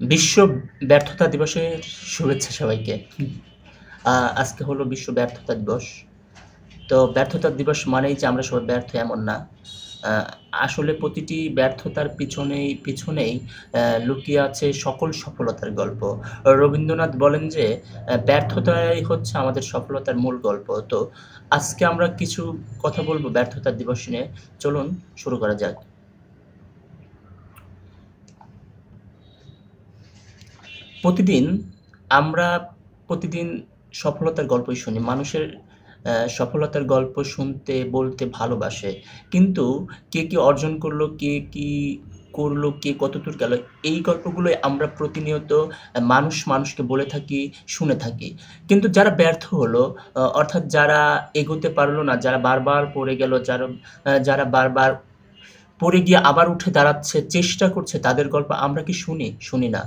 বিশ্ব ব্যর্থতা দিবসের শুভেচ্ছা সবাইকে। আজকে হলো বিশ্ব ব্যর্থতা দিবস। তো ব্যর্থতা দিবস মানেই যে আমরা সবাই ব্যর্থ এমন না। আ আসলে প্রতিটি ব্যর্থতার পিছনেই লুকিয়ে আছে সকল সফলতার গল্প। রবীন্দ্রনাথ বলেন যে, ব্যর্থতাই হচ্ছে আমাদের সফলতার মূল গল্প। তো আজকে আমরা কিছু কথা বলব ব্যর্থতা দিবস নিয়ে। চলুন শুরু করা যাক। প্রতিদিন আমরা প্রতিদিন সফলতার গল্পই শুনি। মানুষের সফলতার গল্প শুনতে, বলতে ভালোবাসে। কিন্তু কে কি অর্জন করলো, কে কি করলো, কে কতদূর গেল, এই গল্পগুলোই আমরা প্রতিনিয়ত মানুষকে বলে থাকি, শুনে থাকি। কিন্তু যারা ব্যর্থ হলো, অর্থাৎ যারা এগোতে পারলো না, যারা বারবার পড়ে গেল, যারা বারবার পড়ে গিয়ে আবার উঠে দাঁড়াচ্ছে, চেষ্টা করছে, তাদের গল্প আমরা কি শুনি? শুনি না।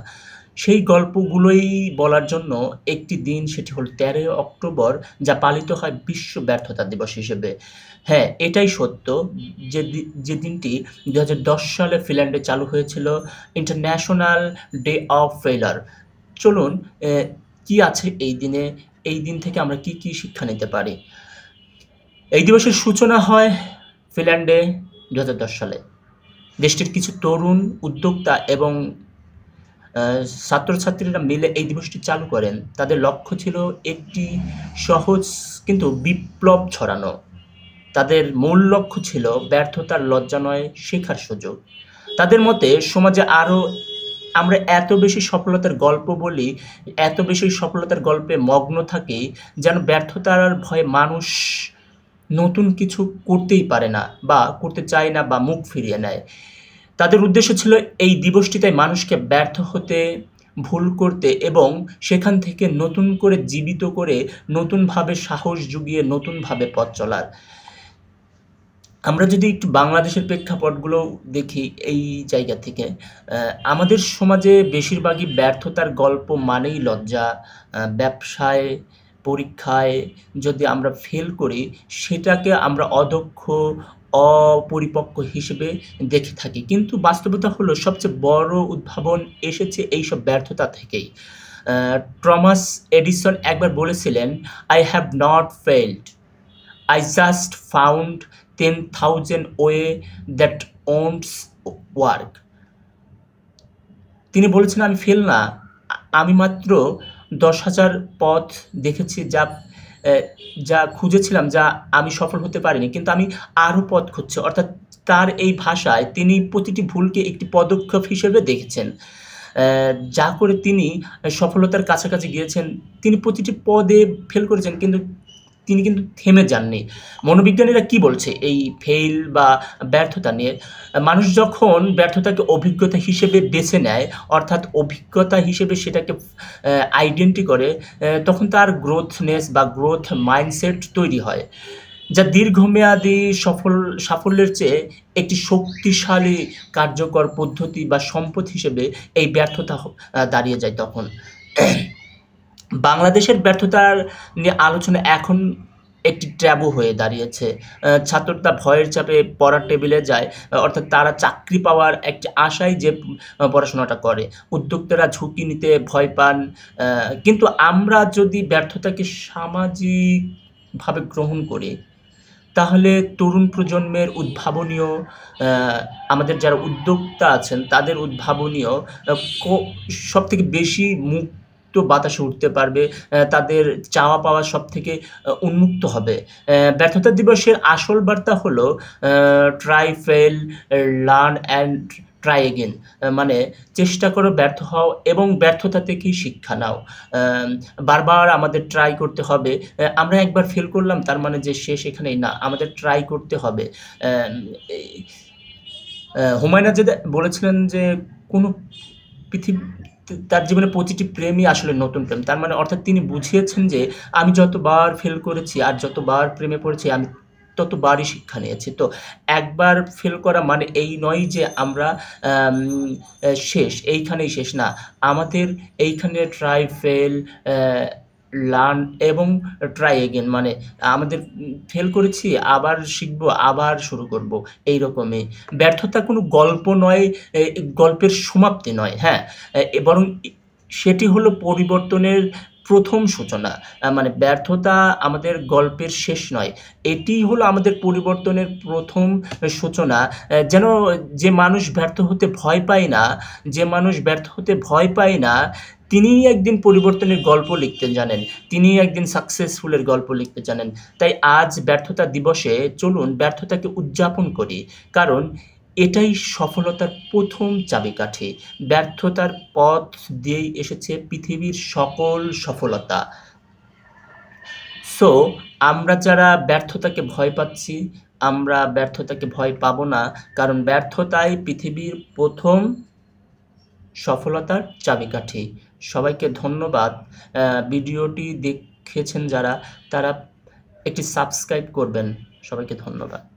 সেই গল্পগুলোই বলার জন্য একটি দিন, সেটি হল ১৩ অক্টোবর, যা পালিত হয় বিশ্ব ব্যর্থতা দিবস হিসেবে। হ্যাঁ, এটাই সত্য যে দিনটি ২০১০ সালে ফিনল্যান্ডে চালু হয়েছিল ইন্টারন্যাশনাল ডে অফ ফেইলিউর। চলুন কি আছে এই দিনে, এই দিন থেকে আমরা কি শিক্ষা নিতে পারি? এই দিবসের সূচনা হয় ফিনল্যান্ডে ২০১০ সালে। দেশটির কিছু তরুণ উদ্যোক্তা এবং ছাত্রছাত্রীরা মিলে এই দিবসটি চালু করেন। তাদের লক্ষ্য ছিল একটি সহজ কিন্তু বিপ্লব ছড়ানো। তাদের মূল লক্ষ্য ছিল ব্যর্থতার লজ্জা নয়, শেখার সুযোগ। তাদের মতে সমাজে আরও আমরা এত বেশি সফলতার গল্প বলি, এত বেশি সফলতার গল্পে মগ্ন থাকি, যেন ব্যর্থতার ভয়ে মানুষ নতুন কিছু করতেই পারে না বা করতে চায় না বা মুখ ফিরিয়ে নেয়। তাদের উদ্দেশ্য ছিল এই দিবসটিতে মানুষকে ব্যর্থ হতে, ভুল করতে এবং সেখান থেকে নতুন করে জীবিত করে, নতুনভাবে সাহস জুগিয়ে নতুনভাবে পথ চলার। আমরা যদি একটু বাংলাদেশের প্রেক্ষাপটগুলো দেখি এই জায়গা থেকে, আমাদের সমাজে বেশিরভাগই ব্যর্থতার গল্প মানেই লজ্জা। ব্যবসায়, পরীক্ষায় যদি আমরা ফেল করি, সেটাকে আমরা অদক্ষ, অপরিপক্ক হিসেবে দেখে থাকি। কিন্তু বাস্তবতা হলো সবচেয়ে বড় উদ্ভাবন এসেছে এইসব ব্যর্থতা থেকেই। টমাস এডিসন একবার বলেছিলেন, "I have not failed. I just found 10,000 way that won't work." তিনি বলেছেন, "আমি ফেল না, আমি মাত্র ১০,০০০ পথ দেখেছি যা খুঁজেছিলাম, যা আমি সফল হতে পারিনি। কিন্তু আমি আরও পথ খুঁজছি।" অর্থাৎ তার এই ভাষায় তিনি প্রতিটি ভুলকে একটি পদক্ষেপ হিসেবে দেখেছেন। যা করে তিনি সফলতার কাছাকাছি গিয়েছেন। তিনি প্রতিটি পদে ফেল করেছেন, কিন্তু তিনি কিন্তু থেমে যাননি। মনোবিজ্ঞানীরা কি বলছে এই ফেইল বা ব্যর্থতা নিয়ে? মানুষ যখন ব্যর্থতাকে অভিজ্ঞতা হিসেবে বেছে নেয়, অর্থাৎ অভিজ্ঞতা হিসেবে সেটাকে আইডেন্টি করে, তখন তার গ্রোথনেস বা গ্রোথ মাইন্ডসেট তৈরি হয়, যা দীর্ঘমেয়াদী সাফল্যের চেয়ে একটি শক্তিশালী কার্যকর পদ্ধতি বা সম্পদ হিসেবে এই ব্যর্থতা দাঁড়িয়ে যায় তখন। বাংলাদেশের ব্যর্থতার নিয়ে আলোচনা এখন একটি ট্যাবু হয়ে দাঁড়িয়েছে। ছাত্ররা ভয়ের চাপে পড়ার টেবিলে যায়, অর্থাৎ তারা চাকরি পাওয়ার একটি আশায় যে পড়াশোনাটা করে। উদ্যোক্তারা ঝুঁকি নিতে ভয় পান। কিন্তু আমরা যদি ব্যর্থতাকে সামাজিকভাবে গ্রহণ করি, তাহলে তরুণ প্রজন্মের উদ্ভাবনীয়, আমাদের যারা উদ্যোক্তা আছেন তাদের উদ্ভাবনীয় সবথেকে বেশি মুক্ত বাতাসে উঠতে পারবে। তাদের চাওয়া পাওয়া সবথেকে উন্মুক্ত হবে। ব্যর্থতা দিবসের আসল বার্তা হলো try, fail, learn and try again. মানে চেষ্টা করো, ব্যর্থ হও এবং ব্যর্থতা থেকেই শিক্ষা নাও। বারবার আমাদের ট্রাই করতে হবে। আমরা একবার ফেল করলাম তার মানে যে শেষ এখানেই না, আমাদের ট্রাই করতে হবে। হুমায়ুন আজাদ বলেছিলেন যে কোনো তার জীবনে প্রতিটি প্রেমই আসলে নতুন প্রেম। তার মানে অর্থাৎ তিনি বুঝিয়েছেন যে আমি যতবার ফেল করেছি আর যতবার প্রেমে পড়েছি, আমি ততবারই শিক্ষা নিয়েছি। তো একবার ফেল করা মানে এই নয় যে আমরা শেষ, এইখানেই শেষ না। আমাদের এইখানে ট্রাই, ফেল, লার্ন এবং ট্রাই এগেন, মানে আমাদের ফেল করেছি, আবার শিখব, আবার শুরু করব, এইরকমই। ব্যর্থতা কোনো গল্প নয়, গল্পের সমাপ্তি নয়, হ্যাঁ? বরং সেটি হলো পরিবর্তনের প্রথম সূচনা। মানে ব্যর্থতা আমাদের গল্পের শেষ নয়। এটিই হলো আমাদের পরিবর্তনের প্রথম সূচনা। যেন যে মানুষ ব্যর্থ হতে ভয় পায় না, যে মানুষ ব্যর্থ হতে ভয় পায় না, তিনিই একদিন পরিবর্তনের গল্প লিখতে জানেন। তিনিই একদিন সাকসেসফুলের গল্প লিখতে জানেন। তাই আজ ব্যর্থতা দিবসে চলুন ব্যর্থতাকে উদযাপন করি। কারণ এটাই সফলতার প্রথম চাবিকাঠি। ব্যর্থতার পথ দিয়েই এসেছে পৃথিবীর সকল সফলতা। সো আমরা যারা ব্যর্থতাকে ভয় পাচ্ছি, আমরা ব্যর্থতাকে ভয় পাবো না। কারণ ব্যর্থতাই পৃথিবীর প্রথম সফলতার চাবিকাঠি। সবাইকে ধন্যবাদ। ভিডিওটি দেখেছেন যারা, তারা একটি সাবস্ক্রাইব করবেন। সবাইকে ধন্যবাদ।